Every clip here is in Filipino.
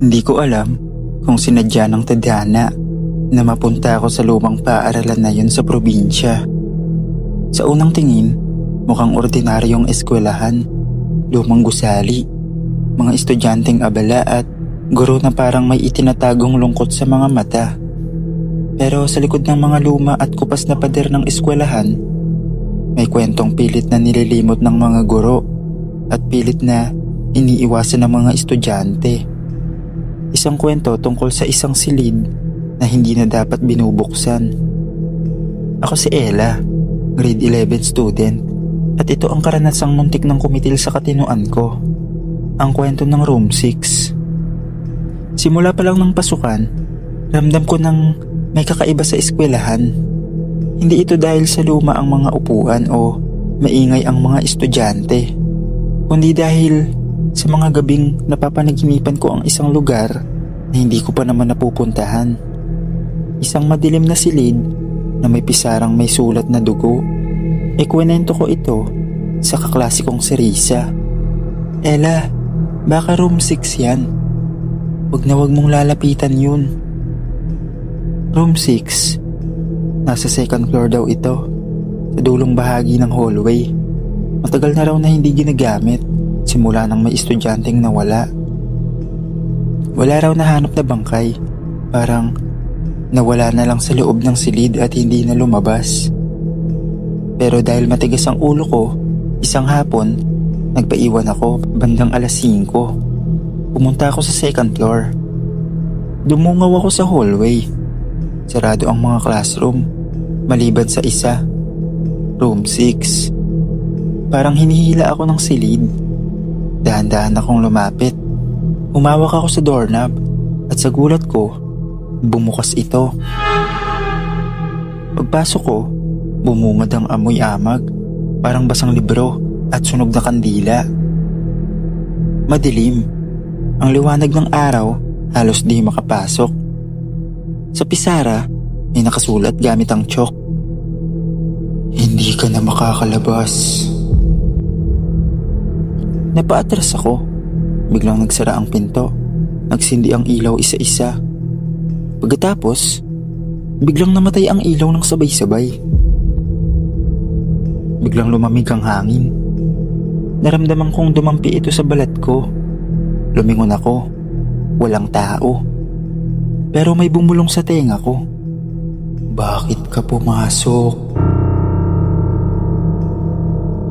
Hindi ko alam kung sinadya ng tadhana na mapunta ako sa lumang paaralan na yun sa probinsya. Sa unang tingin, mukhang ordinaryong eskwelahan, lumang gusali, mga estudyanteng abala at guro na parang may itinatagong lungkot sa mga mata. Pero sa likod ng mga luma at kupas na pader ng eskwelahan, may kwentong pilit na nililimot ng mga guro at pilit na iniiwasan ng mga estudyante. Isang kwento tungkol sa isang silid na hindi na dapat binubuksan. Ako si Ella, grade 11 student, at ito ang karanasang muntik ng kumitil sa katinuan ko. Ang kwento ng room 6. Simula pa lang ng pasukan, ramdam ko nang may kakaiba sa eskwelahan. Hindi ito dahil sa luma ang mga upuan o maingay ang mga estudyante, kundi dahil sa mga gabing napapanaginipan ko ang isang lugar na hindi ko pa naman napupuntahan. Isang madilim na silid na may pisarang may sulat na dugo. Ikwento ko ito sa kaklase kong si Risa. Ella, baka room 6 yan. Huwag na huwag mong lalapitan yun. Room 6. Nasa second floor daw ito, sa dulong bahagi ng hallway. Matagal na raw na hindi ginagamit, simula nang may estudyanteng nawala. Wala raw nahanap na bangkay, parang nawala na lang sa loob ng silid at hindi na lumabas. Pero dahil matigas ang ulo ko, isang hapon, nagpaiwan ako bandang alas 5. Pumunta ako sa second floor. Dumungaw ako sa hallway. Sarado ang mga classroom, maliban sa isa, room 6. Parang hinihila ako ng silid. Dahan-dahan akong lumapit. Humawak ako sa doorknob at sa gulat ko, bumukas ito. Pagpasok ko, bumungad ang amoy amag, parang basang libro at sunog na kandila. Madilim. Ang liwanag ng araw halos di makapasok. Sa pisara, may nakasulat gamit ang chalk. Hindi ka na makakalabas. Napaatras ako. Biglang nagsara ang pinto. Nagsindi ang ilaw isa-isa. Pagkatapos, biglang namatay ang ilaw ng sabay-sabay. Biglang lumamig ang hangin. Naramdaman kong dumampi ito sa balat ko. Lumingon ako. Walang tao. Pero may bumulong sa tenga ko. Bakit ka pumasok?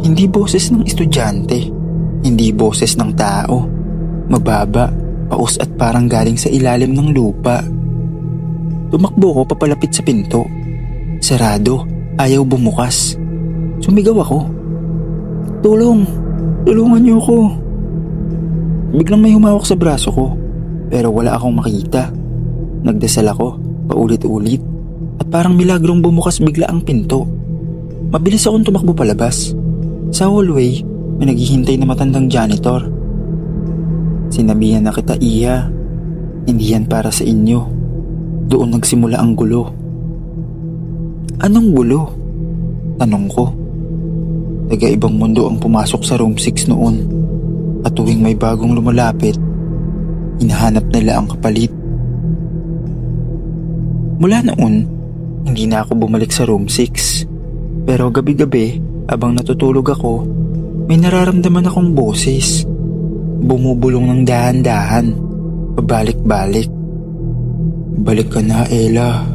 Hindi boses ng estudyante. Hindi boses ng tao. Mababa, paus at parang galing sa ilalim ng lupa. Tumakbo ko papalapit sa pinto. Sarado, ayaw bumukas. Sumigaw ako. Tulong! Tulungan niyo ako! Biglang may humawak sa braso ko, pero wala akong makita. Nagdasal ako, paulit-ulit, at parang milagrong bumukas bigla ang pinto. Mabilis akong tumakbo palabas. Sa hallway, may naghihintay na matandang janitor. Sinabihan na kita, Iya, hindi yan para sa inyo. Doon nagsimula ang gulo. Anong gulo? Tanong ko. Taga-ibang mundo ang pumasok sa room 6 noon, at tuwing may bagong lumalapit, hinahanap nila ang kapalit. Mula noon, hindi na ako bumalik sa room 6. Pero gabi-gabi, abang natutulog ako, may nararamdaman akong boses. Bumubulong ng dahan-dahan, pabalik-balik. Balik ka na, Ella.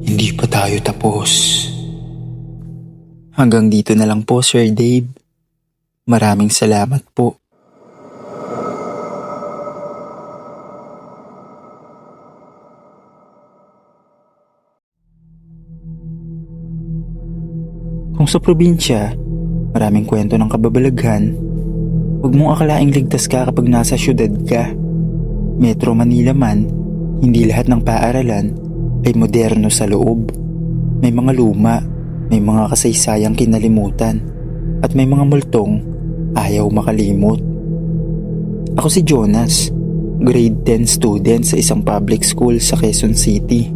Hindi pa tayo tapos. Hanggang dito na lang po, Sir Dave. Maraming salamat po. Kung sa probinsya, maraming kwento ng kababalaghan, huwag mong akalaing ligtas ka kapag nasa syudad ka. Metro Manila man, hindi lahat ng paaralan ay moderno sa loob. May mga luma, may mga kasaysayang kinalimutan, at may mga multong ayaw makalimot. Ako si Jonas, grade 10 student sa isang public school sa Quezon City.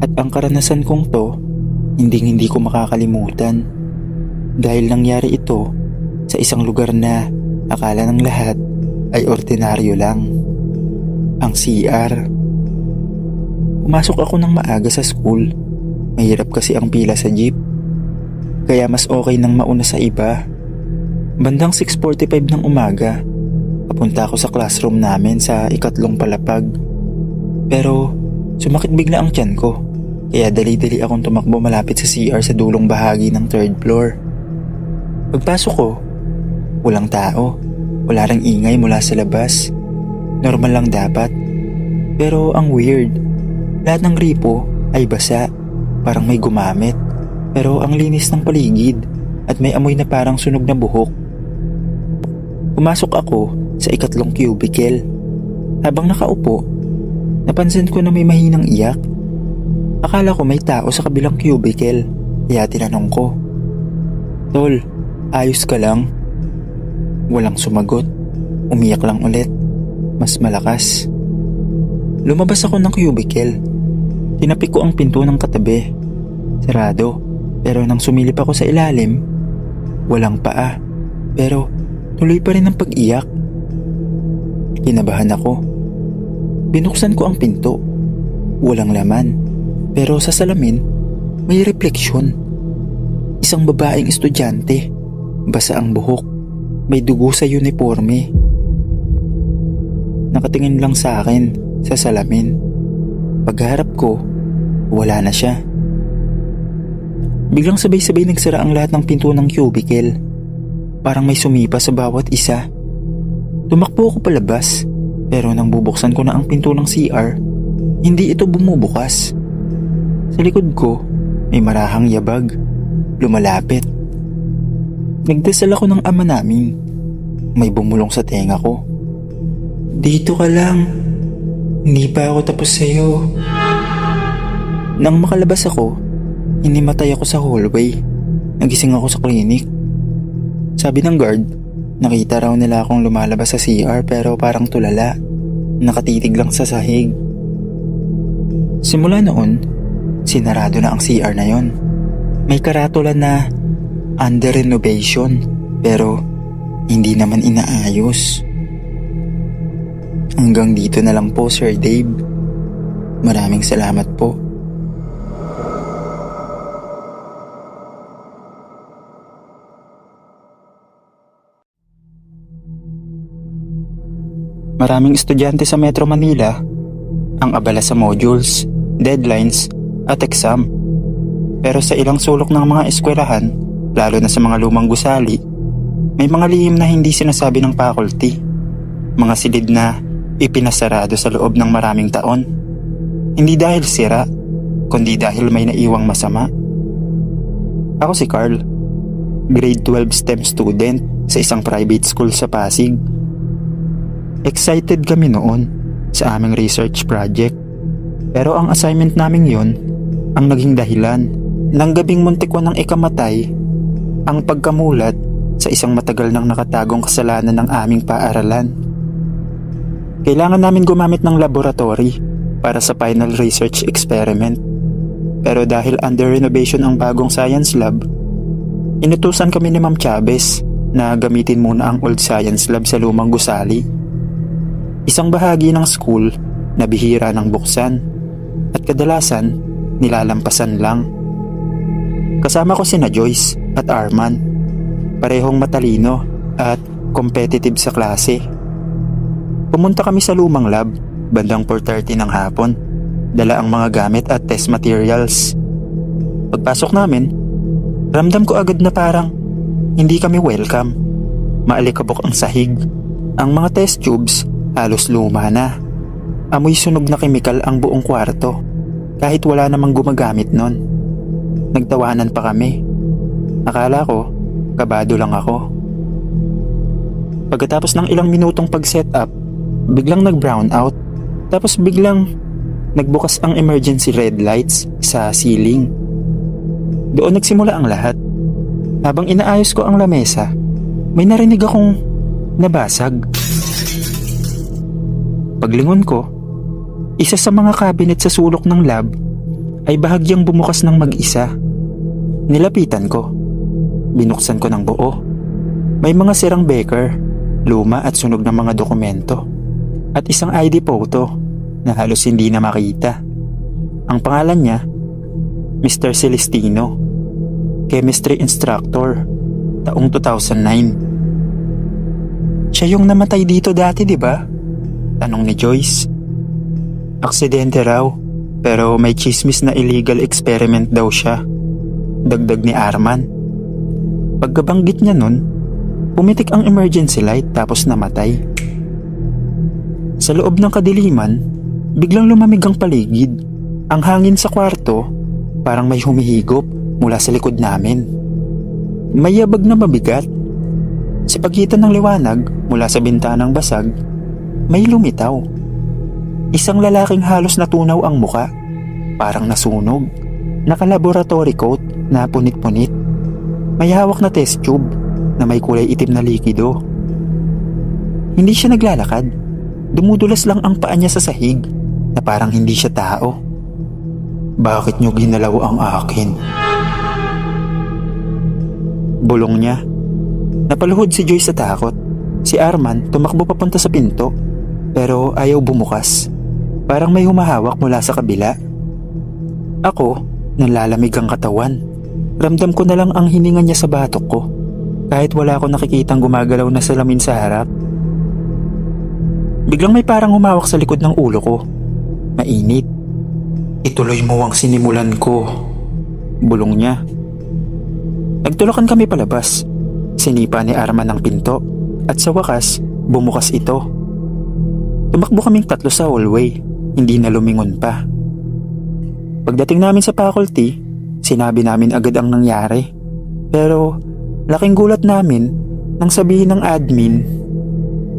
At ang karanasan kong to, hindi ko makakalimutan. Dahil nangyari ito sa isang lugar na akala ng lahat ay ordinaryo lang. Ang CR. Pumasok ako ng maaga sa school. Mahirap kasi ang pila sa jeep. Kaya mas okay nang mauna sa iba. Bandang 6:45 ng umaga, papunta ako sa classroom namin sa ikatlong palapag. Pero sumakit bigla ang tiyan ko. Kaya dali-dali akong tumakbo malapit sa CR sa dulong bahagi ng third floor. Pagpasok ko, walang tao. Wala ring ingay mula sa labas. Normal lang dapat. Pero ang weird, lahat ng gripo ay basa. Parang may gumamit. Pero ang linis ng paligid at may amoy na parang sunog na buhok. Pumasok ako sa ikatlong cubicle. Habang nakaupo, napansin ko na may mahinang iyak. Akala ko may tao sa kabilang cubicle, kaya tinanong ko, "Tol, ayos ka lang?" Walang sumagot. Umiyak lang ulit. Mas malakas. Lumabas ako ng cubicle. Tinapik ko ang pinto ng katabi. Sarado. Pero nang sumilip ako sa ilalim, walang paa. Pero tuloy pa rin ang pag-iyak. Kinabahan ako. Binuksan ko ang pinto. Walang laman. Pero sa salamin, may refleksyon. Isang babaeng estudyante. Basa ang buhok. May dugo sa uniforme. Nakatingin lang sa akin sa salamin. Pagharap ko, wala na siya. Biglang sabay-sabay nagsara ang lahat ng pinto ng cubicle. Parang may sumipa sa bawat isa. Tumakbo ako palabas, pero nang bubuksan ko na ang pinto ng CR, hindi ito bumubukas. Sa likod ko, may marahang yabag. Lumalapit. Nagdasal ako ng ama namin. May bumulong sa tenga ko. "Dito ka lang. Hindi pa ako tapos sa'yo." Nang makalabas ako, hinimatay ako sa hallway. Nagising ako sa clinic. Sabi ng guard, nakita raw nila akong lumalabas sa CR pero parang tulala. Nakatitig lang sa sahig. Simula noon, sinarado na ang CR na yon. May karatula na under renovation pero hindi naman inaayos. Hanggang dito na lang po, Sir Dave. Maraming salamat po. Maraming estudyante sa Metro Manila ang abala sa modules, deadlines at exam. Pero sa ilang sulok ng mga eskwelahan, lalo na sa mga lumang gusali, may mga lihim na hindi sinasabi ng faculty. Mga silid na ipinasarado sa loob ng maraming taon. Hindi dahil sira, kundi dahil may naiwang masama. Ako si Carl, grade 12 STEM student sa isang private school sa Pasig. Excited kami noon sa aming research project. Pero ang assignment namin yon ang naging dahilan ng gabing muntik ko ng ikamatay, ang pagkamulat sa isang matagal nang nakatagong kasalanan ng aming paaralan. Kailangan namin gumamit ng laboratory para sa final research experiment. Pero dahil under renovation ang bagong science lab, inutusan kami ni Ma'am Chavez na gamitin muna ang old science lab sa lumang gusali. Isang bahagi ng school na bihira ng buksan at kadalasan nilalampasan lang. Kasama ko sina Joyce at Arman. Parehong matalino at competitive sa klase. Pumunta kami sa lumang lab bandang 4:30 ng hapon. Dala ang mga gamit at test materials. Pagpasok namin, ramdam ko agad na parang hindi kami welcome. Maalikabok ang sahig. Ang mga test tubes halos luma na. Amoy sunog na kemikal ang buong kwarto kahit wala namang gumagamit nun. Nagtawanan pa kami. Akala ko, kabado lang ako. Pagkatapos ng ilang minutong pag-set up, biglang nag-brown out. Tapos biglang nagbukas ang emergency red lights sa ceiling. Doon nagsimula ang lahat. Habang inaayos ko ang lamesa, may narinig akong nabasag. Paglingon ko, isa sa mga cabinet sa sulok ng lab ay bahagyang bumukas ng mag-isa. Nilapitan ko. Binuksan ko ng buo. May mga sirang beaker, luma at sunog ng mga dokumento. At at isang ID photo na halos hindi na makita. Ang pangalan niya, Mr. Celestino, chemistry instructor, taong 2009. Siya yung namatay dito dati, di ba? Tanong ni Joyce. Aksidente raw, pero may chismis na illegal experiment daw siya. Dagdag ni Arman. Pagkabanggit niya nun, pumitik ang emergency light tapos namatay. Sa loob ng kadiliman, biglang lumamig ang paligid. Ang hangin sa kwarto, parang may humihigop mula sa likod namin. May yabag na mabigat. Sa pagitan ng liwanag mula sa bintanang basag, may lumitaw. Isang lalaking halos natunaw ang muka, parang nasunog. Naka-laboratory coat na punit-punit. May hawak na test tube na may kulay itim na likido. Hindi siya naglalakad. Dumudulas lang ang paa niya sa sahig na parang hindi siya tao. Bakit niyo ginalaw ang akin? Bulong niya. Napaluhod si Joyce sa takot. Si Arman tumakbo papunta sa pinto pero ayaw bumukas. Parang may humahawak mula sa kabila. Ako, nalalamig ang katawan. Ramdam ko na lang ang hininga niya sa batok ko kahit wala akong nakikitang gumagalaw na salamin sa harap. Biglang may parang humawak sa likod ng ulo ko. Mainit. Ituloy mo ang sinimulan ko. Bulong niya. Nagtulakan kami palabas. Sinipa ni Arman ang pinto at sa wakas, bumukas ito. Tumakbo kaming tatlo sa hallway. Hindi na lumingon pa. Pagdating namin sa faculty, sinabi namin agad ang nangyari. Pero laking gulat namin nang sabihin ng admin,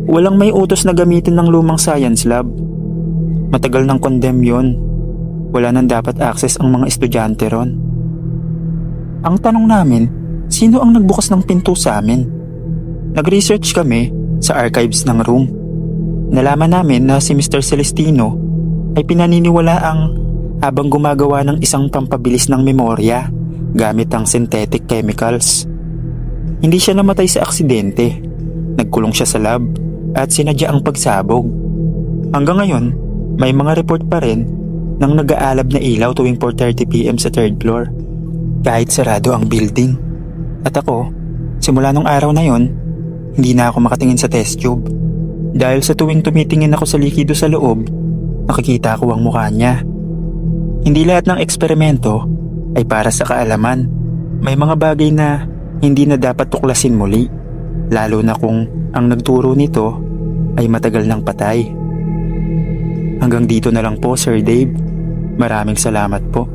walang may utos na gamitin ng lumang science lab. Matagal nang condemn yun. Wala nang dapat access ang mga estudyante ron. Ang tanong namin, sino ang nagbukas ng pinto sa amin? Nag-research kami sa archives ng room. Nalaman namin na si Mr. Celestino ay pinaniniwalaang habang gumagawa ng isang pampabilis ng memorya gamit ang synthetic chemicals. Hindi siya namatay sa aksidente. Nagkulong siya sa lab at sinadya ang pagsabog. Hanggang ngayon, may mga report pa rin ng nag-aalab na ilaw tuwing 4:30 PM sa 3rd floor. Kahit sarado ang building. At ako, simula nung araw na yon, hindi na ako makatingin sa test tube. Dahil sa tuwing tumitingin ako sa likido sa loob, nakikita ko ang mukha niya. Hindi lahat ng eksperimento ay para sa kaalaman. May mga bagay na hindi na dapat tuklasin muli, lalo na kung ang nagturo nito ay matagal nang patay. Hanggang dito na lang po, Sir Dave. Maraming salamat po.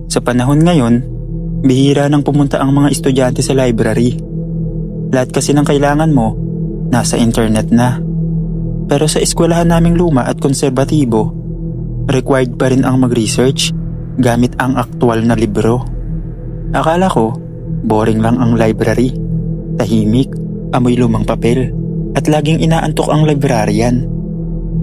Sa panahon ngayon, bihira nang pumunta ang mga estudyante sa library. Lahat kasi ng kailangan mo, nasa internet na. Pero sa eskwelahan naming luma at konserbatibo, required pa rin ang mag-research gamit ang aktwal na libro. Akala ko, boring lang ang library. Tahimik, amoy lumang papel, at laging inaantok ang librarian.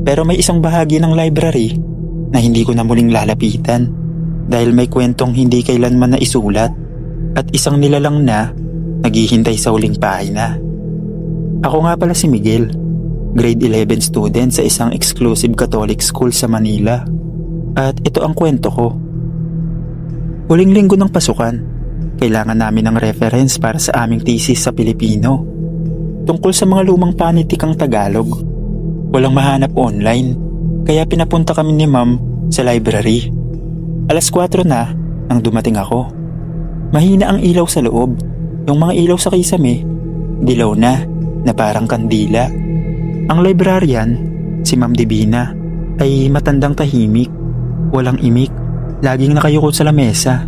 Pero may isang bahagi ng library na hindi ko na muling lalapitan dahil may kwentong hindi kailanman na isulat at isang nilalang na naghihintay sa huling pahina. Ako nga pala si Miguel, grade 11 student sa isang exclusive Catholic school sa Manila. At ito ang kwento ko. Huling linggo ng pasukan, kailangan namin ng reference para sa aming thesis sa Pilipino. Tungkol sa mga lumang panitikang Tagalog. Walang mahanap online, kaya pinapunta kami ni Ma'am sa library. 4:00 na nang dumating ako. Mahina ang ilaw sa loob. Yung mga ilaw sa kisame, dilaw na parang kandila. Ang librarian, si Ma'am Divina, ay matandang tahimik, walang imik, laging nakayuko sa lamesa.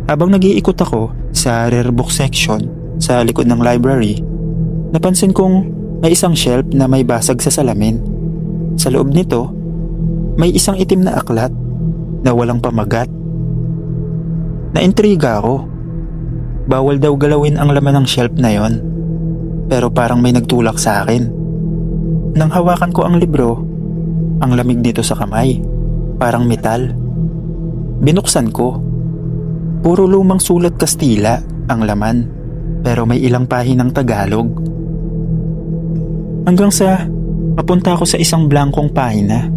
Habang nag-iikot ako sa rare book section sa likod ng library, napansin kong may isang shelf na may basag sa salamin. Sa loob nito, may isang itim na aklat na walang pamagat. Naintriga ako. Bawal daw galawin ang laman ng shelf na yon, pero parang may nagtulak sa akin. Nang hawakan ko ang libro, ang lamig nito sa kamay, parang metal. Binuksan ko. Puro lumang sulat Kastila ang laman, pero may ilang pahinang Tagalog. Hanggang sa mapunta ako sa isang blankong pahina.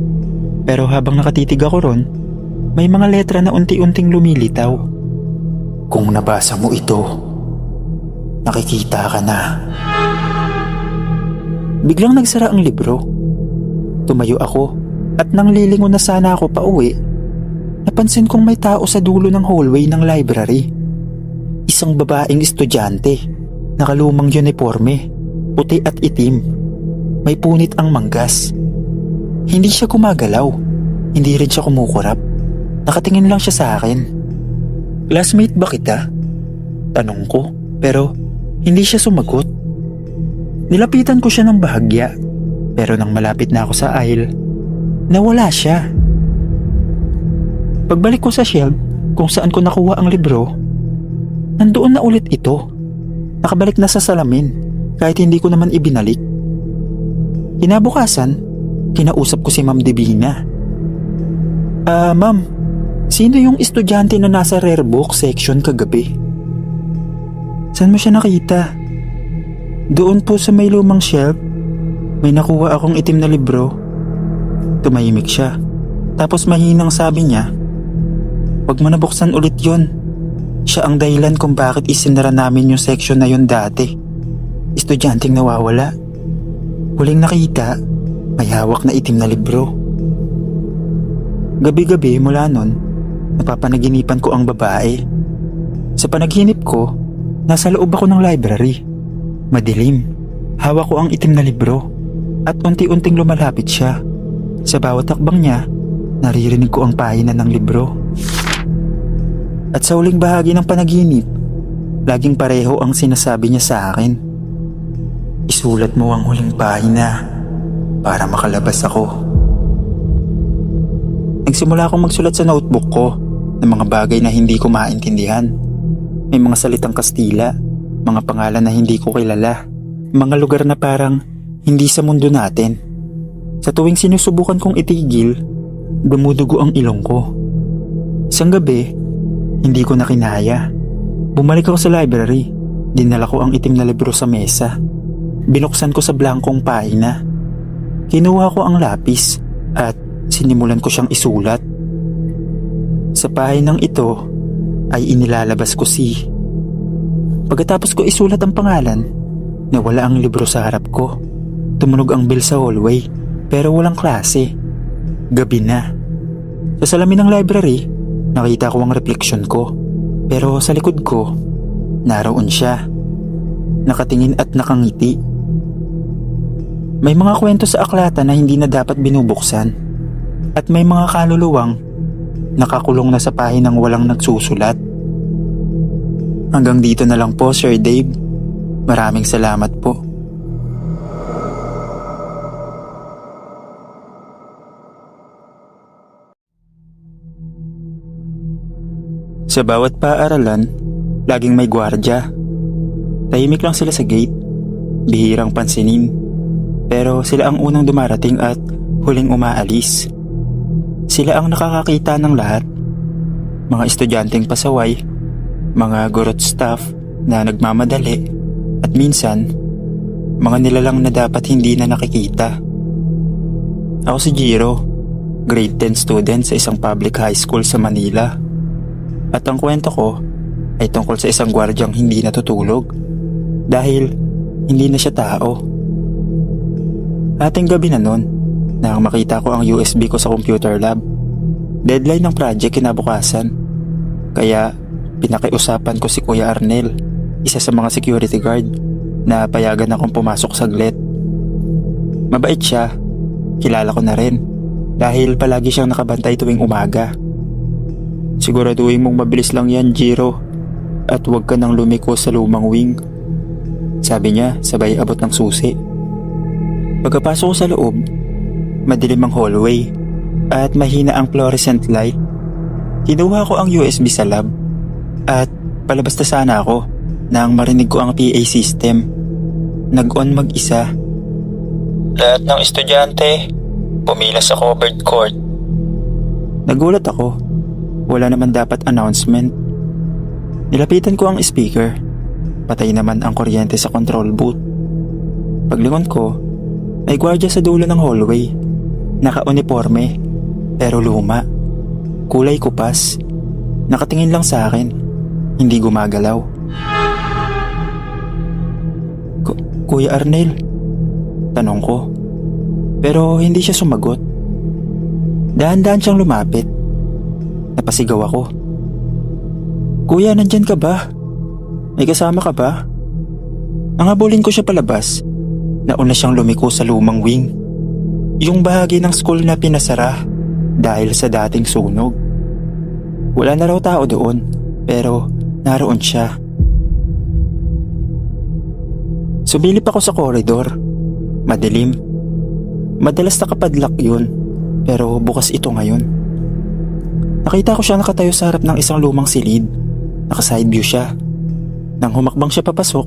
Pero habang nakatitig ako ron, may mga letra na unti-unting lumilitaw. Kung nabasa mo ito, nakikita ka na. Biglang nagsara ang libro. Tumayo ako at nang lilingon na sana ako pauwi, napansin kong may tao sa dulo ng hallway ng library. Isang babaeng estudyante, nakalumang uniforme, puti at itim. May punit ang manggas. Hindi siya gumagalaw, hindi rin siya kumukurap. Nakatingin lang siya sa akin. Classmate ba kita? Tanong ko, pero hindi siya sumagot. Nilapitan ko siya ng bahagya, pero nang malapit na ako sa aisle, nawala siya. Pagbalik ko sa shelf kung saan ko nakuha ang libro, nandoon na ulit ito. Nakabalik na sa salamin kahit hindi ko naman ibinalik. Kinabukasan, kinausap ko si Ma'am Divina. Ma'am, sino yung estudyante na nasa rare book section kagabi? Saan mo siya nakita? Doon po sa may lumang shelf, may nakuha akong itim na libro. Tumahimik siya, tapos mahinang sabi niya, "Huwag mo nabuksan ulit yun. Siya ang dahilan kung bakit isinara namin yung section na yun dati. Estudyanteng nawawala. Huling nakita, may hawak na itim na libro." Gabi-gabi mula nun, napapanaginipan ko ang babae. Sa panaginip ko, nasa loob ako ng library. Madilim, hawak ko ang itim na libro at unti-unting lumalapit siya. Sa bawat takbang niya, naririnig ko ang pahina ng libro. At sa huling bahagi ng panaginip, laging pareho ang sinasabi niya sa akin. "Isulat mo ang huling pahina para makalabas ako." Nagsimula akong magsulat sa notebook ko ng mga bagay na hindi ko maintindihan. May mga salitang Kastila, mga pangalan na hindi ko kilala, mga lugar na parang hindi sa mundo natin. Sa tuwing sinusubukan kong itigil, dumudugo ang ilong ko. Isang gabi, hindi ko na kinaya. Bumalik ako sa library. Dinala ko ang itim na libro sa mesa. Binuksan ko sa blankong pahina. Kinuha ko ang lapis at sinimulan ko siyang isulat. Sa pahinang ito ay inilalabas ko si... Pagkatapos ko isulat ang pangalan, nawala ang libro sa harap ko. Tumunog ang bell sa hallway, pero walang klase. Gabi na. Sa salamin ng library, nakita ko ang refleksyon ko. Pero sa likod ko, naroon siya. Nakatingin at nakangiti. May mga kwento sa aklata na hindi na dapat binubuksan. At may mga kaluluwang nakakulong na sa pahinang walang nagsusulat. Hanggang dito na lang po, Sir Dave. Maraming salamat po. Sa bawat paaralan, laging may gwardya. Tahimik lang sila sa gate, bihirang pansinin. Pero sila ang unang dumarating at huling umaalis. Sila ang nakakakita ng lahat. Mga estudyanteng pasaway, mga gurot staff na nagmamadali, at minsan, mga nilalang na dapat hindi na nakikita. Ako si Jiro, grade 10 student sa isang public high school sa Manila. At ang kwento ko ay tungkol sa isang gwardyang hindi natutulog dahil hindi na siya tao. Ating gabi na nun, nang makita ko ang USB ko sa computer lab. Deadline ng project kinabukasan. Kaya pinakiusapan ko si Kuya Arnel, isa sa mga security guard, na payagan akong pumasok saglit. Mabait siya, kilala ko na rin, dahil palagi siyang nakabantay tuwing umaga. "Siguraduhin mong mabilis lang yan, Jiro, at huwag ka nang lumiko sa lumang wing," sabi niya sabay abot ng susi. Pagkapasok ko sa loob, madilim ang hallway at mahina ang fluorescent light. Kinuha ko ang USB sa lab at palabas na sana ako nang marinig ko ang PA system. Nag-on mag-isa. "Lahat ng estudyante, pumila sa covered court." Nagulat ako. Wala naman dapat announcement. Nilapitan ko ang speaker. Patay naman ang kuryente sa control booth. Paglingon ko, may gwardiya sa dulo ng hallway. Naka-uniforme, pero luma. Kulay kupas. Nakatingin lang sa akin. Hindi gumagalaw. Kuya Arnel? Tanong ko. Pero hindi siya sumagot. Dahan-dahan siyang lumapit. Napasigaw ako. Kuya, nandyan ka ba? May kasama ka ba? Nangabulin ko siya palabas. Nauna siyang lumiko sa lumang wing. Yung bahagi ng school na pinasara dahil sa dating sunog. Wala na raw tao doon, pero naroon siya. Sumilip ako sa koridor. Madilim. Madalas nakapadlock yun, pero bukas ito ngayon. Nakita ko siya nakatayo sa harap ng isang lumang silid. Naka-side view siya. Nang humakbang siya papasok,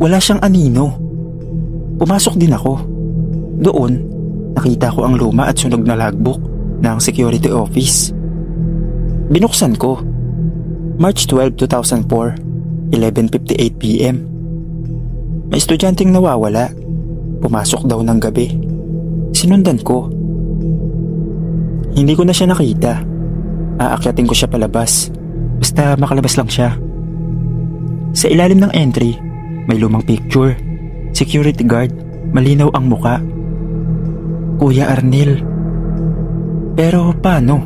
wala siyang anino. Pumasok din ako. Doon, nakita ko ang luma at sunog na logbook ng security office. Binuksan ko. March 12, 2004, 11:58 p.m. May estudyanteng nawawala. Pumasok daw ng gabi. Sinundan ko. Hindi ko na siya nakita. Aakyatin ko siya palabas. Basta makalabas lang siya. Sa ilalim ng entry, may lumang picture. Security guard, malinaw ang muka. Kuya Arnel. Pero paano?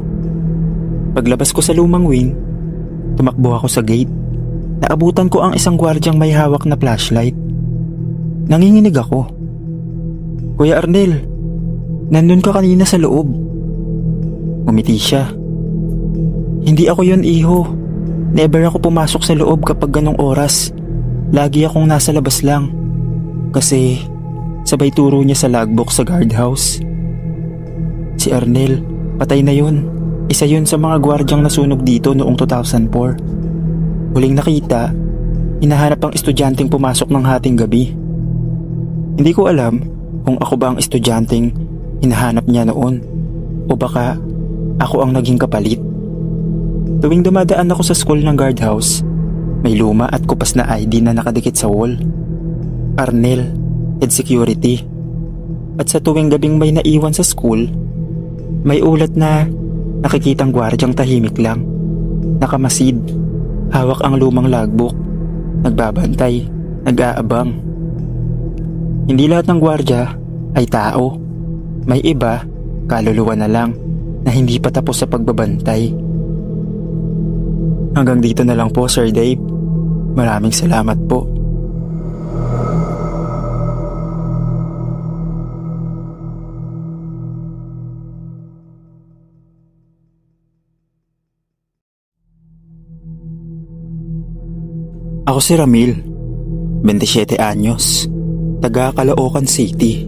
Paglabas ko sa lumang wing, tumakbo ako sa gate. Naabutan ko ang isang gwardyang may hawak na flashlight. Nanginginig ako. Kuya Arnel, nandun ka kanina sa loob. Umiti siya. Hindi ako yun, iho. Never ako pumasok sa loob kapag ganong oras. Lagi akong nasa labas lang. Kasi sabay turo niya sa logbook sa guardhouse. Si Arnel, patay na yun. Isa yun sa mga gwardyang nasunog dito noong 2004. Huling nakita, hinahanap ang estudyanteng pumasok ng hating gabi. Hindi ko alam kung ako ba ang estudyanteng hinahanap niya noon o baka ako ang naging kapalit. Tuwing dumadaan ako sa school ng guardhouse, may luma at kupas na ID na nakadikit sa wall. Arnel, head security. At sa tuwing gabing may naiwan sa school, may ulat na nakikitang gwardyang tahimik lang. Nakamasid, hawak ang lumang logbook, nagbabantay, nag-aabang. Hindi lahat ng gwardya ay tao. May iba, kaluluwa na lang na hindi pa tapos sa pagbabantay. Hanggang dito na lang po, Sir Dave. Maraming salamat po. Ako si Ramil, 27 anyos. Taga Caloocan City.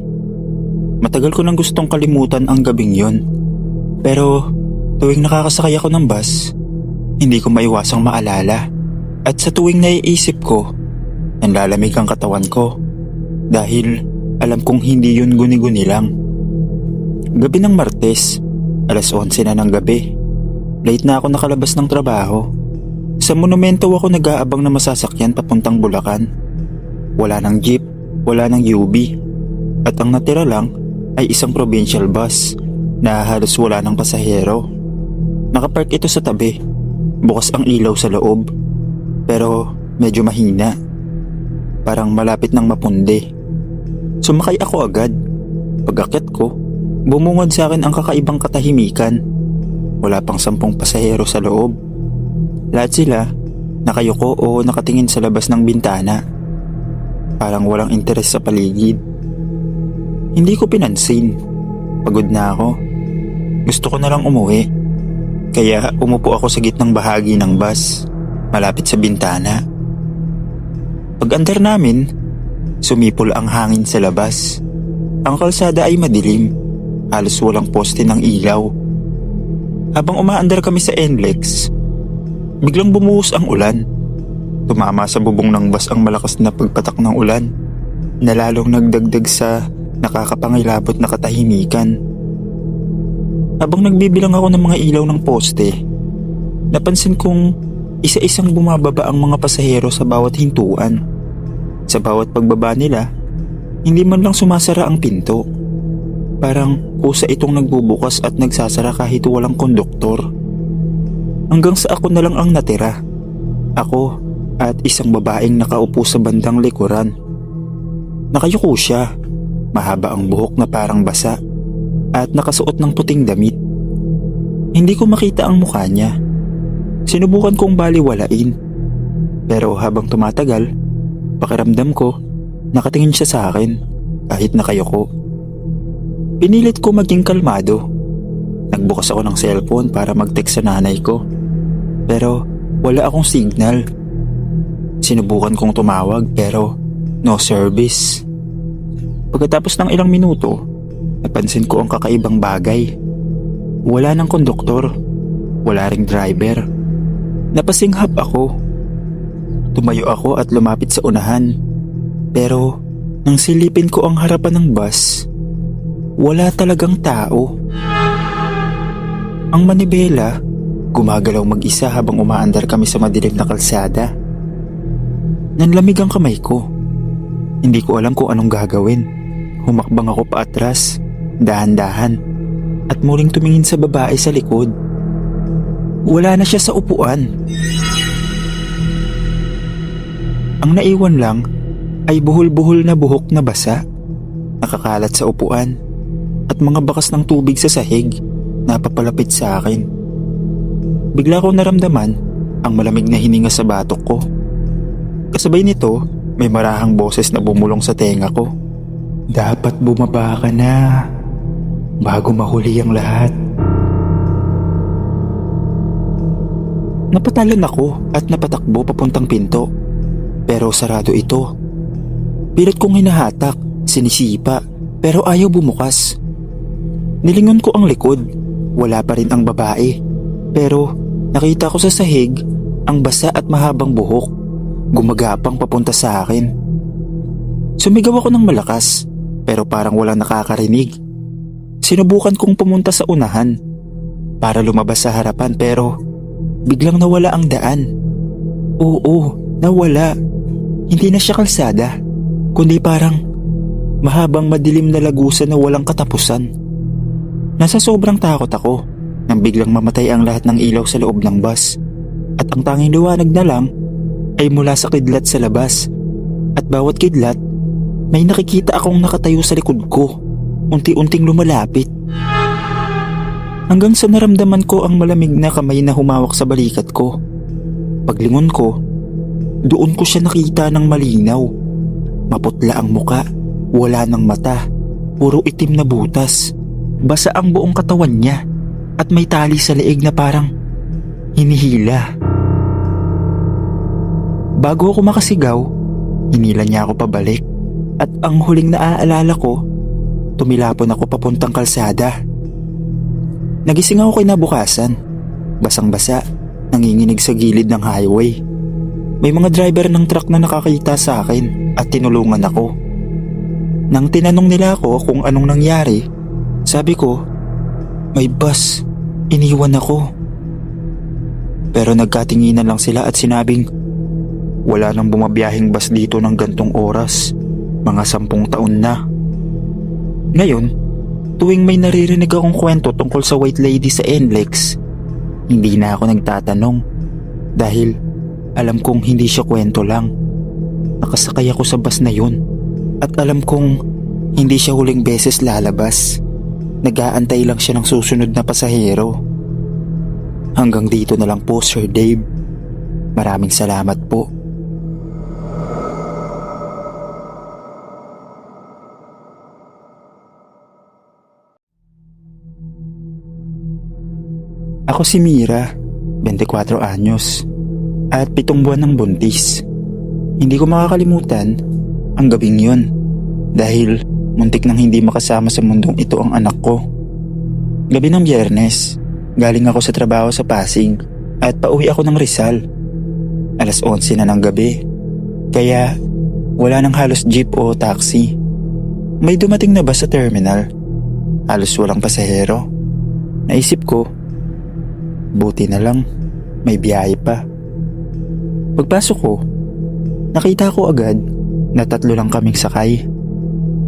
Matagal ko nang gustong kalimutan ang gabing yon. Pero tuwing nakakasakay ako ng bus, hindi ko maiwasang maalala. At sa tuwing naiisip ko, nanlalamig ang katawan ko. Dahil alam kong hindi yun guni-guni lang. Gabi ng Martes, alas 11 na ng gabi. Late na ako nakalabas ng trabaho. Sa monumento ako nag-aabang na masasakyan papuntang Bulacan. Wala ng jeep, wala ng UB, at ang natira lang ay isang provincial bus na halos wala ng pasahero. Nakapark ito sa tabi, bukas ang ilaw sa loob, pero medyo mahina, parang malapit ng mapundi. Sumakay ako agad. Pag-akyat ko, bumungad sa akin ang kakaibang katahimikan. Wala pang 10 pasahero sa loob. Lahat sila nakayuko o nakatingin sa labas ng bintana. Parang walang interes sa paligid. Hindi ko pinansin. Pagod na ako. Gusto ko na lang umuwi. Kaya umupo ako sa gitnang bahagi ng bus, malapit sa bintana. Pag-andar namin, sumipol ang hangin sa labas. Ang kalsada ay madilim. Halos walang poste ng ilaw. Habang umaandar kami sa NLEX, biglang bumuhos ang ulan. Tumama sa bubong ng bus ang malakas na pagpatak ng ulan, na lalong nagdagdag sa nakakapangilabot na katahimikan. Habang nagbibilang ako ng mga ilaw ng poste, napansin kong Isa-isang bumababa ang mga pasahero sa bawat hintuan. Sa bawat pagbaba nila, hindi man lang sumasara ang pinto. Parang kusa itong nagbubukas at nagsasara kahit walang konduktor. Hanggang sa ako na lang ang natira. Ako at isang babaeng nakaupo sa bandang likuran. Nakayuko siya, mahaba ang buhok na parang basa at nakasuot ng puting damit. Hindi ko makita ang mukha niya. Sinubukan kong baliwalain. Pero habang tumatagal, pakiramdam ko, nakatingin siya sa akin kahit nakayuko. Pinilit ko maging kalmado. Nagbukas ako ng cellphone para mag-text sa nanay ko. Pero wala akong signal. Sinubukan kong tumawag pero no service. Pagkatapos ng ilang minuto, napansin ko ang kakaibang bagay. Wala ng konduktor. Wala ring driver. Napasinghap ako. Tumayo ako at lumapit sa unahan. Pero nang silipin ko ang harapan ng bus, wala talagang tao. Ang manibela, gumagalaw mag-isa habang umaandar kami sa madilim na kalsada. Nanlamig ang kamay ko. Hindi ko alam kung anong gagawin. Humakbang ako paatras, dahan-dahan, at muling tumingin sa babae sa likod. Wala na siya sa upuan. Ang naiwan lang ay buhol-buhol na buhok na basa, nakakalat sa upuan, at mga bakas ng tubig sa sahig na papalapit sa akin. Bigla ko naramdaman ang malamig na hininga sa batok ko. Kasabay nito, may marahang boses na bumulong sa tenga ko. Dapat bumaba ka na bago mahuli ang lahat. Napatalan ako at napatakbo papuntang pinto. Pero sarado ito. Pilit kong hinahatak, sinisipa, pero ayaw bumukas. Nilingon ko ang likod. Wala pa rin ang babae. Pero nakita ko sa sahig ang basa at mahabang buhok. Gumagapang papunta sa akin. Sumigaw ako ng malakas, pero parang walang nakakarinig. Sinubukan kong pumunta sa unahan para lumabas sa harapan, pero biglang nawala ang daan. Oo, nawala. Hindi na siya kalsada, kundi parang mahabang madilim na lagusan na walang katapusan. Nasa sobrang takot ako nang biglang mamatay ang lahat ng ilaw sa loob ng bus, at ang tanging liwanag na lang ay mula sa kidlat sa labas. At bawat kidlat, may nakikita akong nakatayo sa likod ko, unti-unting lumalapit. Hanggang sa naramdaman ko ang malamig na kamay na humawak sa balikat ko. Paglingon ko, doon ko siya nakita ng malinaw. Maputla ang muka, wala ng mata, puro itim na butas. Basa ang buong katawan niya at may tali sa leeg na parang hinihila. Bago ako makasigaw, hinila niya ako pabalik, at ang huling naaalala ko, tumilapon ako papuntang kalsada. Nagising ako kinabukasan, basang-basa, nanginginig sa gilid ng highway. May mga driver ng truck na nakakita sa akin at tinulungan ako. Nang tinanong nila ako kung anong nangyari, sabi ko, may bus, iniwan ako. Pero nagkatinginan lang sila at sinabing, wala nang bumabiyahing bus dito ng gantong oras, mga 10 taon na. Ngayon, tuwing may naririnig akong kwento tungkol sa white lady sa NLEX, hindi na ako nagtatanong dahil alam kong hindi siya kwento lang. Nakasakay ako sa bus na yun at alam kong hindi siya huling beses lalabas. Nag-aantay lang siya ng susunod na pasahero. Hanggang dito na lang po, Sir Dave. Maraming salamat po. Ako si Mira, 24 anyos, at 7 buwan ng buntis. Hindi ko makakalimutan ang gabing yun dahil muntik nang hindi makasama sa mundong ito ang anak ko. Gabi ng Biyernes, galing ako sa trabaho sa Pasig at pauwi ako ng Rizal. Alas 11 na ng gabi, kaya wala nang halos jeep o taxi. May dumating na bus sa terminal, halos walang pasahero. Naisip ko, buti na lang, may biyahe pa. Pagpasok ko, nakita ko agad na 3 lang kaming sakay.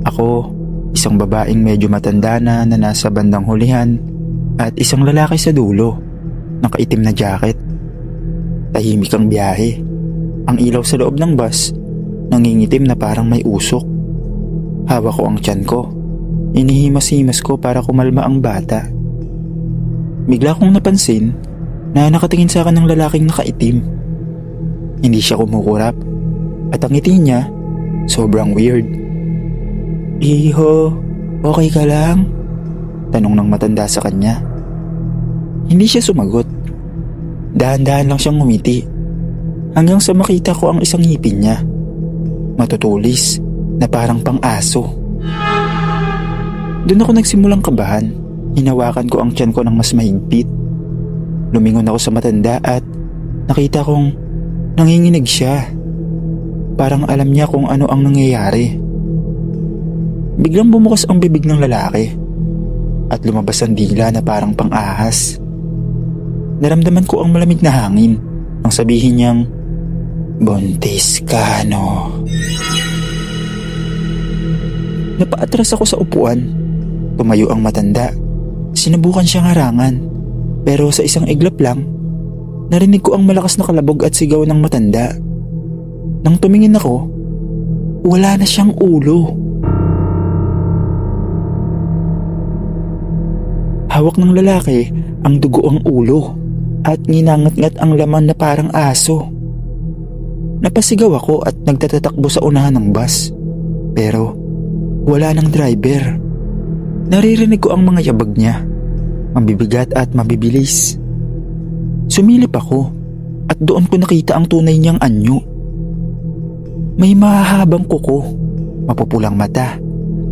Ako, isang babaeng medyo matanda na nasa bandang hulihan at isang lalaki sa dulo, nakaitim na jacket. Tahimik ang biyahe. Ang ilaw sa loob ng bus, nangingitim na parang may usok. Hawak ko ang tiyan ko. Inihimas-himas ko para kumalma ang bata. Bigla kong napansin na nakatingin sa akin ng lalaking nakaitim. Hindi siya kumukurap at ang ngiti niya sobrang weird. "Iho, okay ka lang?" Tanong ng matanda sa kanya. Hindi siya sumagot. Dahan-dahan lang siyang ngumiti hanggang sa makita ko ang isang ngipin niya. Matutulis na parang pang-aso. Doon ako nagsimulang kabahan. Hinawakan ko ang tiyan ko ng mas mahigpit. Lumingon ako sa matanda at nakita kong nanginginig siya. Parang alam niya kung ano ang nangyayari. Biglang bumukas ang bibig ng lalaki at lumabas ang dila na parang pang-ahas. Naramdaman ko ang malamig na hangin nang sabihin niyang, "Buntis ka, no?" Napaatras ako sa upuan. Tumayo ang matanda. Sinubukan siyang harangan. Pero sa isang iglap lang, narinig ko ang malakas na kalabog at sigaw ng matanda. Nang tumingin ako, wala na siyang ulo. Hawak ng lalaki ang dugo ang ulo at nginangat-ngat ang laman na parang aso. Napasigaw ako at nagtatatakbo sa unahan ng bus. Pero wala nang driver. Naririnig ko ang mga yabag niya, mabibigat at mabibilis. Sumilip ako at doon ko nakita ang tunay niyang anyo. May mahahabang kuko, mapupulang mata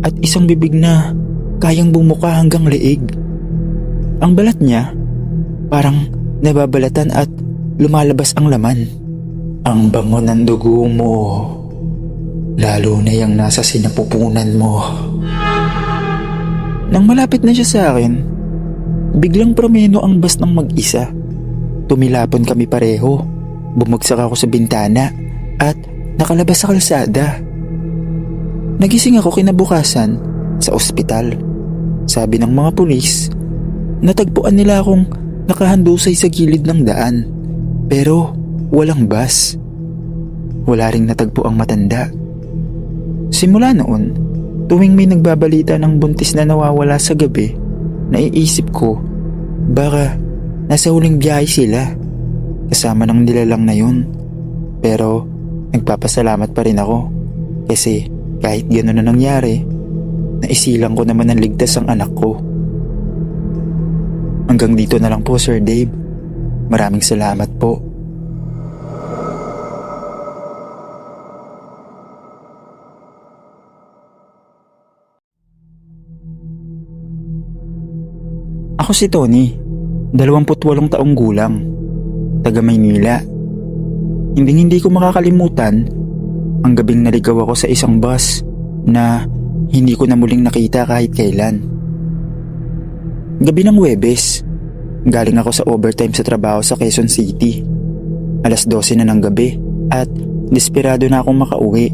at isang bibig na kayang bumuka hanggang leeg. Ang balat niya parang nababalatan at lumalabas ang laman. "Ang bango ng dugo mo, lalo na yung nasa sinapupunan mo." Nang malapit na siya sa akin, biglang promeno ang bus ng mag-isa. Tumilapon kami pareho. Bumagsak ako sa bintana at nakalabas sa kalsada. Nagising ako kinabukasan sa ospital. Sabi ng mga pulis, natagpuan nila akong nakahandusay sa gilid ng daan. Pero walang bus. Wala ring natagpo ang matanda. Simula noon, tuwing may nagbabalita ng buntis na nawawala sa gabi, naiisip ko, baka nasa huling biyahe sila, kasama ng nilalang na yun. Pero nagpapasalamat pa rin ako, kasi kahit gano'n na nangyari, naisilang ko naman ng ligtas ang anak ko. Hanggang dito na lang po, Sir Dave. Maraming salamat po. Ako si Tony, 28 taong gulang, taga Maynila. Hindi ko makakalimutan ang gabing naligaw ako sa isang bus na hindi ko na muling nakita kahit kailan. Gabi ng Huwebes, galing ako sa overtime sa trabaho sa Quezon City. 12:00 na ng gabi at desperado na akong makauwi.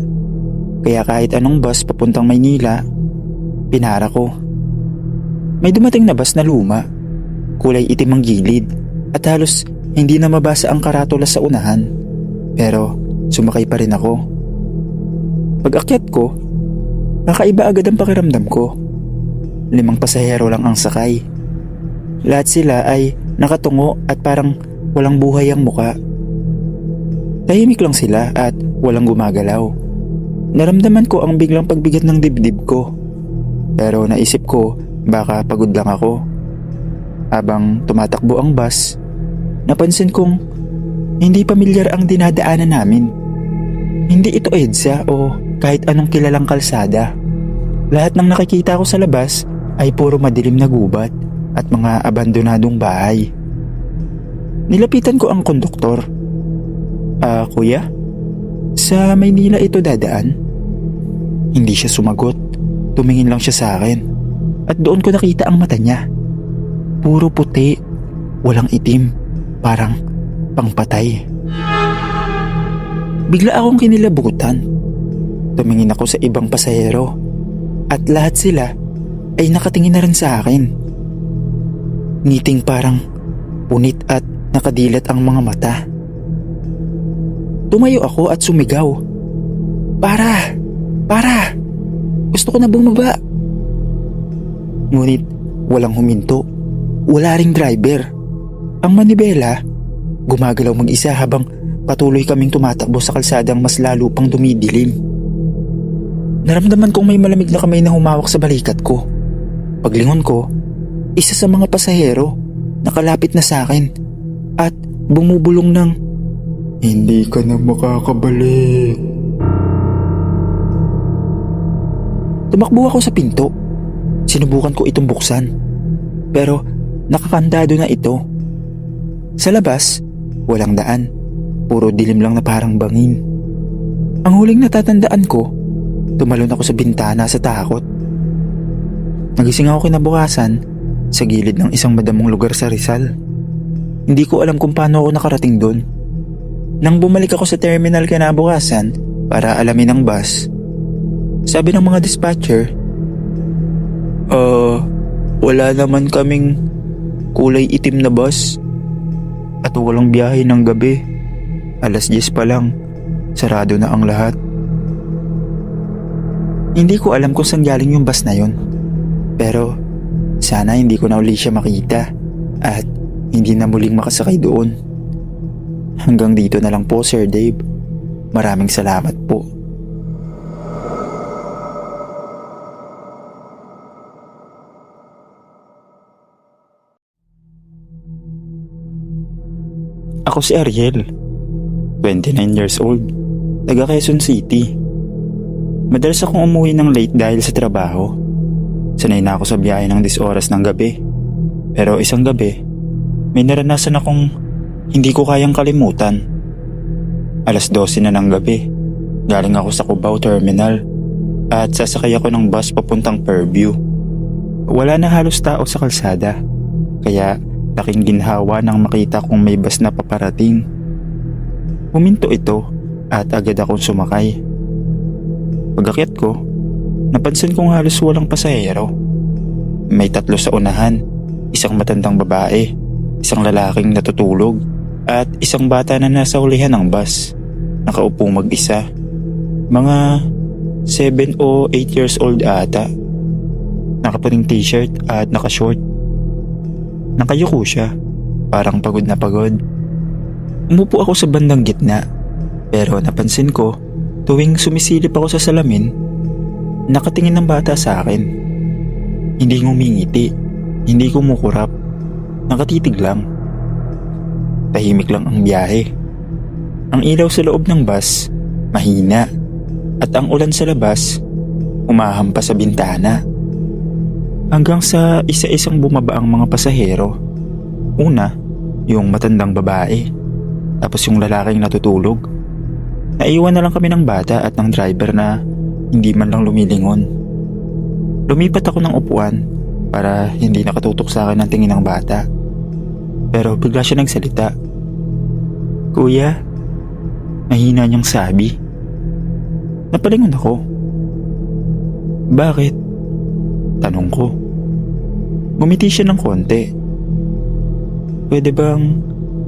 Kaya kahit anong bus papuntang Maynila, pinara ko. May dumating na bus na luma, kulay itim ang gilid at halos hindi na mabasa ang karatula sa unahan. Pero sumakay pa rin ako. Pag-akyat ko, kakaiba agad ang pakiramdam ko. 5 pasahero lang ang sakay. Lahat sila ay nakatungo at parang walang buhay ang muka. Tahimik lang sila at walang gumagalaw. Naramdaman ko ang biglang pagbigat ng dibdib ko. Pero naisip ko, baka pagod lang ako. Habang tumatakbo ang bus, napansin kong hindi pamilyar ang dinadaanan namin. Hindi ito EDSA o kahit anong kilalang kalsada. Lahat ng nakikita ko sa labas ay puro madilim na gubat at mga abandonadong bahay. Nilapitan ko ang konduktor. Kuya? Sa Maynila ito dadaan?" Hindi siya sumagot. Tumingin lang siya sa akin. At doon ko nakita ang mata niya. Puro puti, walang itim, parang pangpatay. Bigla akong kinilabutan. Tumingin ako sa ibang pasahero at lahat sila ay nakatingin na rin sa akin. Ngiting parang punit at nakadilat ang mga mata. Tumayo ako at sumigaw. Para! Para! Gusto ko na bumaba. Ngunit walang huminto. Wala ring driver. Ang manibela gumagalaw mag-isa habang patuloy kaming tumatakbo sa kalsadang mas lalo pang dumidilim. Naramdaman kong may malamig na kamay na humawak sa balikat ko. Paglingon ko, isa sa mga pasahero nakalapit na sa akin at bumubulong ng, "Hindi ka na makakabalik." Tumakbo ako sa pinto. Sinubukan ko itong buksan. Pero nakakandado na ito. Sa labas, walang daan. Puro dilim lang na parang bangin. Ang huling natatandaan ko, tumalon ako sa bintana sa takot. Nagising ako kinabukasan sa gilid ng isang madamong lugar sa Rizal. Hindi ko alam kung paano ako nakarating doon. Nang bumalik ako sa terminal kinabukasan para alamin ang bus, sabi ng mga dispatcher, wala naman kaming kulay itim na bus at walang biyahe ng gabi. 10:00 pa lang, sarado na ang lahat. Hindi ko alam kung saan galing yung bus na yun. Pero sana hindi ko na uli siya makita at hindi na muling makasakay doon. Hanggang dito na lang po, Sir Dave. Maraming salamat po. Ako si Ariel, 29 years old, taga Quezon City. Madalas akong umuwi ng late dahil sa trabaho. Sanay na ako sa biyahe ng 10 oras ng gabi. Pero isang gabi, may naranasan akong hindi ko kayang kalimutan. 12:00 na ng gabi, galing ako sa Cubao Terminal at sasakay ako ng bus papuntang Fairview. Wala na halos tao sa kalsada, kaya laking ginhawa nang makita kong may bus na paparating. Huminto ito at agad akong sumakay. Pag-akyat ko, napansin kong halos walang pasahero. May 3 sa unahan, isang matandang babae, isang lalaking natutulog, at isang bata na nasa hulihan ng bus. Nakaupo mag-isa. Mga 7 o 8 years old ata. Nakaputing t-shirt at nakashort. Nakayuko siya, parang pagod na pagod. Umupo ako sa bandang gitna, pero napansin ko, tuwing sumisilip ako sa salamin, nakatingin ng bata sa akin. Hindi ngumingiti, hindi kumukurap, nakatitig lang. Tahimik lang ang biyahe. Ang ilaw sa loob ng bus, mahina, at ang ulan sa labas, humahampas sa bintana. Hanggang sa isa-isang bumaba ang mga pasahero. Una, yung matandang babae, tapos yung lalaking natutulog. Naiwan na lang kami ng bata at ng driver na hindi man lang lumilingon. Lumipat ako ng upuan para hindi nakatutok sa akin ang tingin ng bata. Pero bigla siya nagsalita. "Kuya," mahina niyang sabi. Napalingon ako. "Bakit?" tanong ko. Ngumiti siya ng konti. "Pwede bang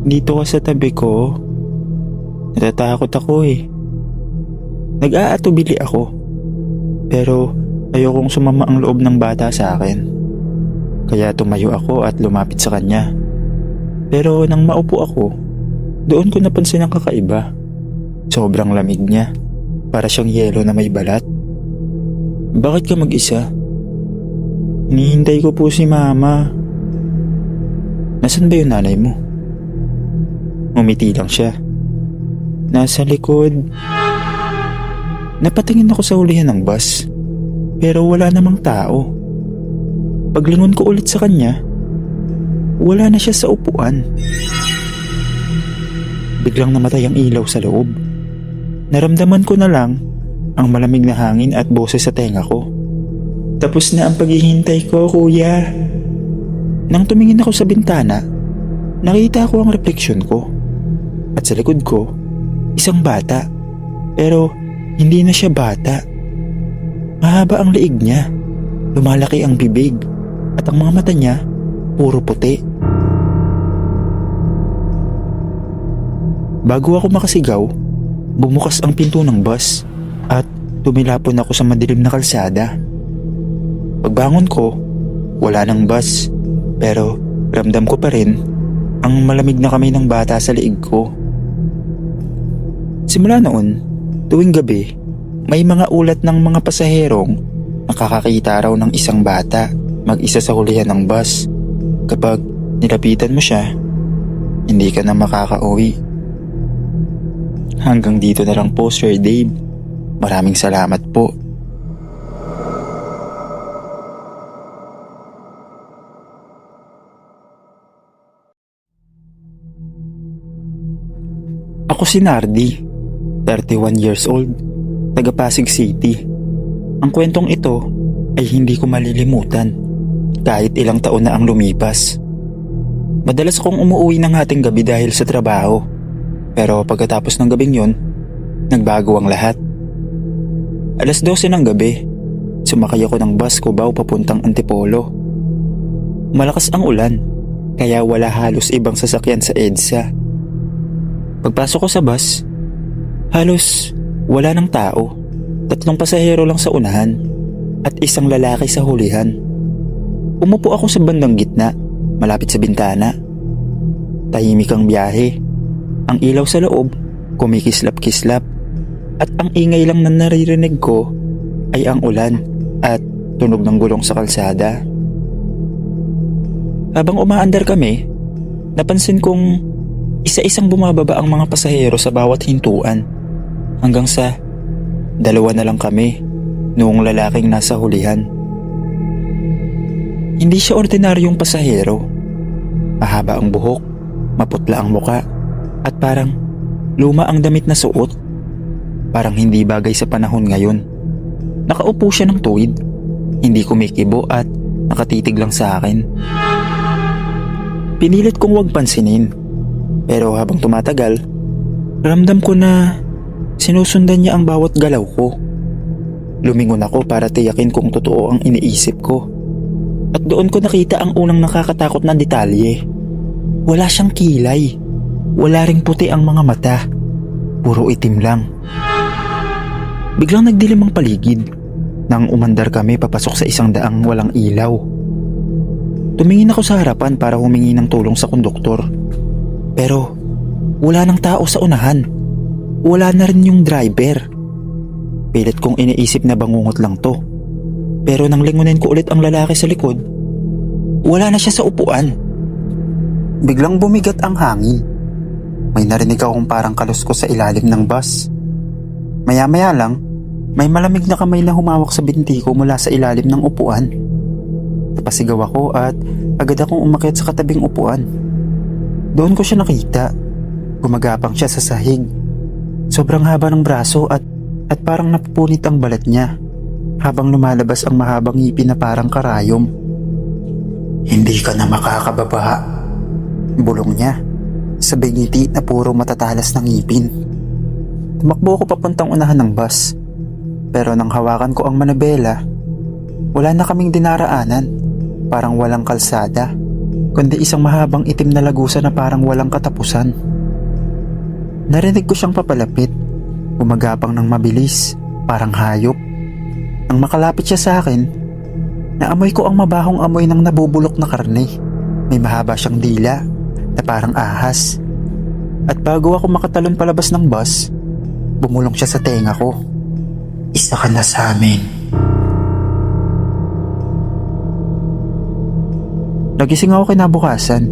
dito ka sa tabi ko? Natatakot ako eh." Nag-aatubili ako, pero ayokong sumama ang loob ng bata sa akin. Kaya tumayo ako at lumapit sa kanya. Pero nang maupo ako, doon ko napansin ang kakaiba. Sobrang lamig niya, para siyang yelo na may balat. "Bakit ka mag-isa?" "Hinihintay ko po si Mama." "Nasaan ba yung nanay mo?" Ngumiti lang siya. "Nasa likod." Napatingin ako sa hulihan ng bus, pero wala namang tao. Paglingon ko ulit sa kanya, wala na siya sa upuan. Biglang namatay ang ilaw sa loob. Naramdaman ko na lang ang malamig na hangin at boses sa tenga ko. "Tapos na ang paghihintay ko, kuya." Nang tumingin ako sa bintana, nakita ko ang refleksyon ko. At sa likod ko, isang bata, Pero hindi na siya bata. Mahaba ang leeg niya, lumalaki ang bibig, at ang mga mata niya puro puti. Bago ako makasigaw, bumukas ang pinto ng bus at tumilapon ako sa madilim na kalsada. Pagbangon ko, wala ng bus, pero ramdam ko pa rin ang malamig na kamay ng bata sa liig ko. Simula noon, tuwing gabi, may mga ulat ng mga pasaherong nakakakita raw ng isang bata mag-isa sa hulihan ng bus. Kapag nilapitan mo siya, hindi ka na makakauwi. Hanggang dito na lang po, Sir Dave. Maraming salamat po. Ako si Nardi, 31 years old, taga Pasig City. Ang kwentong ito ay hindi ko malilimutan kahit ilang taon na ang lumipas. Madalas akong umuwi ng hating gabi dahil sa trabaho, pero pagkatapos ng gabing yon, nagbago ang lahat. Alas 12 ng gabi, sumakay ako ng bus Cubao papuntang Antipolo. Malakas ang ulan, kaya wala halos ibang sasakyan sa EDSA. Pagpasok ko sa bus, halos wala ng tao. 3 pasahero lang sa unahan at isang lalaki sa hulihan. Umupo ako sa bandang gitna, malapit sa bintana. Tahimik ang biyahe. Ang ilaw sa loob, kumikislap-kislap. At ang ingay lang na naririnig ko ay ang ulan at tunog ng gulong sa kalsada. Habang umaandar kami, napansin kong isa-isang bumababa ang mga pasahero sa bawat hintuan hanggang sa 2 na lang kami noong lalaking nasa hulihan. Hindi siya ordinaryong pasahero. Mahaba ang buhok, maputla ang muka, at parang luma ang damit na suot. Parang hindi bagay sa panahon ngayon. Nakaupo siya ng tuwid, hindi kumikibo at nakatitig lang sa akin. Pinilit kong huwag pansinin, pero habang tumatagal, ramdam ko na sinusundan niya ang bawat galaw ko. Lumingon ako para tiyakin kung totoo ang iniisip ko. At doon ko nakita ang unang nakakatakot na detalye. Wala siyang kilay. Wala ring puti ang mga mata. Puro itim lang. Biglang nagdilim ang paligid nang umandar kami papasok sa isang daang walang ilaw. Tumingin ako sa harapan para humingi ng tulong sa konduktor. Pero wala nang tao sa unahan. Wala na rin yung driver. Pilit kong iniisip na bangungot lang to. Pero nang lingunin ko ulit ang lalaki sa likod, wala na siya sa upuan. Biglang bumigat ang hangin. May narinig akong parang kaluskos sa ilalim ng bus. Maya-maya lang, may malamig na kamay na humawak sa binti ko mula sa ilalim ng upuan. Napasigaw ako at agad akong umakyat sa katabing upuan. Doon ko siya nakita. Gumagapang siya sa sahig. Sobrang haba ng braso at parang napupunit ang balat niya habang lumalabas ang mahabang ngipin na parang karayom. Hindi ka na makakababa. Bulong niya, sabay ngiti na puro matatalas ng ngipin. Tumakbo ko papuntang unahan ng bus. Pero nang hawakan ko ang manabela, wala na kaming dinaraanan. Parang walang kalsada, kundi isang mahabang itim na lagusan na parang walang katapusan. Narinig ko siyang papalapit, gumagapang ng mabilis, parang hayop. Nang makalapit siya sa akin, naamoy ko ang mabahong amoy ng nabubulok na karne. May mahaba siyang dila na parang ahas. At bago ako makatalon palabas ng bus, bumulong siya sa tenga ko. Isa ka na sa amin. Nagising ako kinabukasan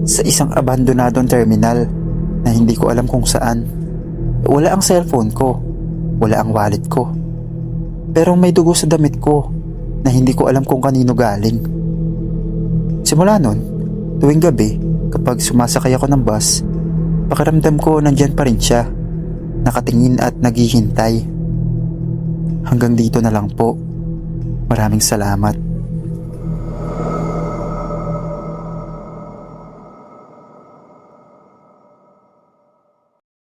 sa isang abandonadong terminal na hindi ko alam kung saan. Wala ang cellphone ko, wala ang wallet ko. Pero may dugo sa damit ko na hindi ko alam kung kanino galing. Simula nun, tuwing gabi kapag sumasakay ako ng bus, pakiramdam ko nandyan pa rin siya, nakatingin at naghihintay. Hanggang dito na lang po. Maraming salamat.